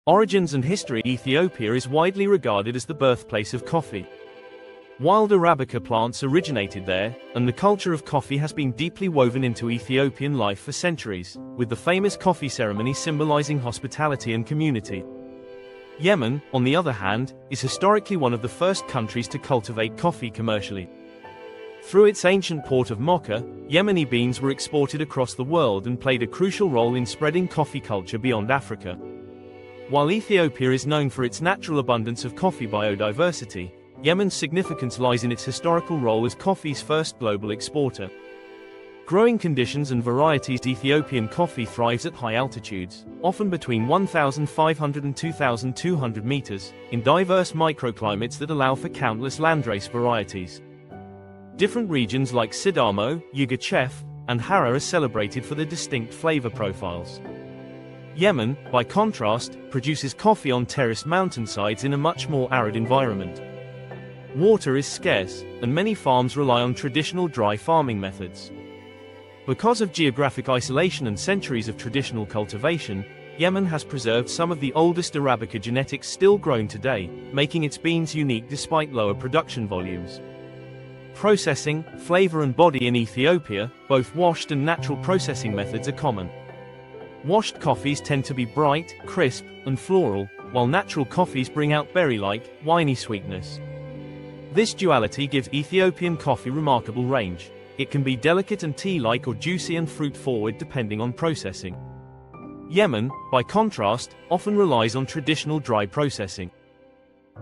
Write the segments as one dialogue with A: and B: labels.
A: Origins and history. Ethiopia is widely regarded as the birthplace of coffee. Wild Arabica plants originated there, and the culture of coffee has been deeply woven into Ethiopian life for centuries, with the famous coffee ceremony symbolizing hospitality and community. Yemen, on the other hand, is historically one of the first countries to cultivate coffee commercially. Through its ancient port of Mocha, Yemeni beans were exported across the world and played a crucial role in spreading coffee culture beyond Africa. While Ethiopia is known for its natural abundance of coffee biodiversity, Yemen's significance lies in its historical role as coffee's first global exporter. Growing conditions and varieties. Ethiopian coffee thrives at high altitudes, often between 1,500 and 2,200 meters, in diverse microclimates that allow for countless landrace varieties. Different regions like Sidamo, Yugachef, and Hara are celebrated for their distinct flavor profiles. Yemen, by contrast, produces coffee on terraced mountainsides in a much more arid environment. Water is scarce, and many farms rely on traditional dry farming methods. Because of geographic isolation and centuries of traditional cultivation, Yemen has preserved some of the oldest Arabica genetics still grown today, making its beans unique despite lower production volumes. Processing, flavor and body. In Ethiopia, both washed and natural processing methods are common. Washed coffees tend to be bright, crisp, and floral, while natural coffees bring out berry-like, winey sweetness. This duality gives Ethiopian coffee remarkable range. It can be delicate and tea-like or juicy and fruit-forward depending on processing. Yemen, by contrast, often relies on traditional dry processing.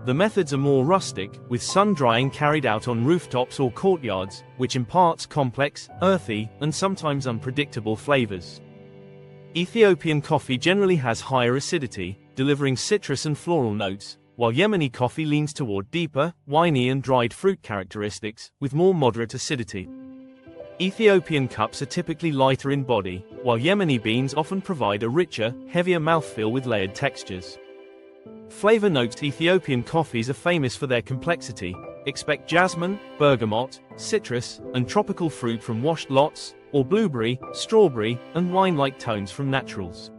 A: The methods are more rustic, with sun-drying carried out on rooftops or courtyards, which imparts complex, earthy, and sometimes unpredictable flavors. Ethiopian coffee generally has higher acidity, delivering citrus and floral notes, while Yemeni coffee leans toward deeper, winey and dried fruit characteristics, with more moderate acidity. Ethiopian cups are typically lighter in body, while Yemeni beans often provide a richer, heavier mouthfeel with layered textures. Flavor notes. Ethiopian coffees are famous for their complexity. Expect jasmine, bergamot, citrus, and tropical fruit from washed lots, or blueberry, strawberry, and wine-like tones from naturals.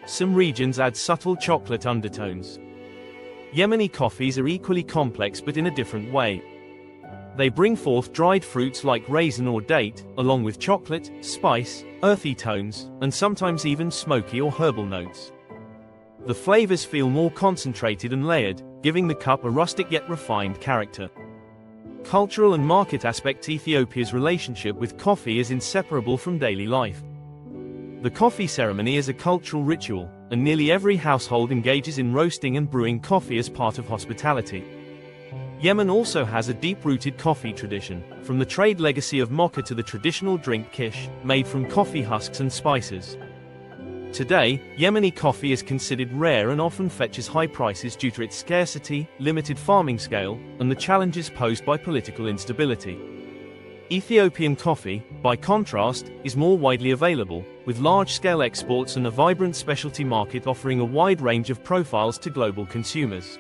A: Some regions add subtle chocolate undertones. Yemeni coffees are equally complex but in a different way. They bring forth dried fruits like raisin or date, along with chocolate, spice, earthy tones, and sometimes even smoky or herbal notes. The flavors feel more concentrated and layered, giving the cup a rustic yet refined character. Cultural and market aspects. Ethiopia's relationship with coffee is inseparable from daily life. The coffee ceremony is a cultural ritual, and nearly every household engages in roasting and brewing coffee as part of hospitality. Yemen also has a deep-rooted coffee tradition, from the trade legacy of mocha to the traditional drink kish, made from coffee husks and spices. Today, Yemeni coffee is considered rare and often fetches high prices due to its scarcity, limited farming scale, and the challenges posed by political instability. Ethiopian coffee, by contrast, is more widely available, with large-scale exports and a vibrant specialty market offering a wide range of profiles to global consumers.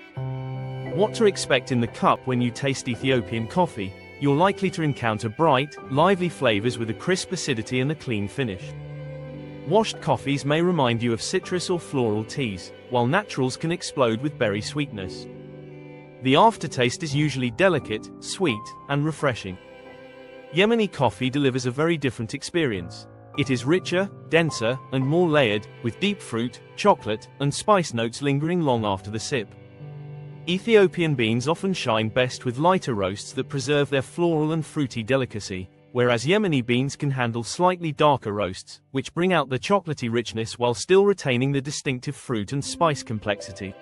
A: What to expect in the cup? When you taste Ethiopian coffee, you're likely to encounter bright, lively flavors with a crisp acidity and a clean finish. Washed coffees may remind you of citrus or floral teas, while naturals can explode with berry sweetness. The aftertaste is usually delicate, sweet, and refreshing. Yemeni coffee delivers a very different experience. It is richer, denser, and more layered, with deep fruit, chocolate, and spice notes lingering long after the sip. Ethiopian beans often shine best with lighter roasts that preserve their floral and fruity delicacy, whereas Yemeni beans can handle slightly darker roasts, which bring out the chocolatey richness while still retaining the distinctive fruit and spice complexity.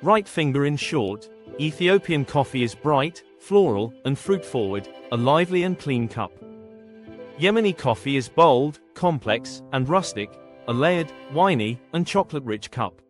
A: Right finger. In short, Ethiopian coffee is bright, floral, and fruit-forward, a lively and clean cup. Yemeni coffee is bold, complex, and rustic, a layered, winey, and chocolate-rich cup.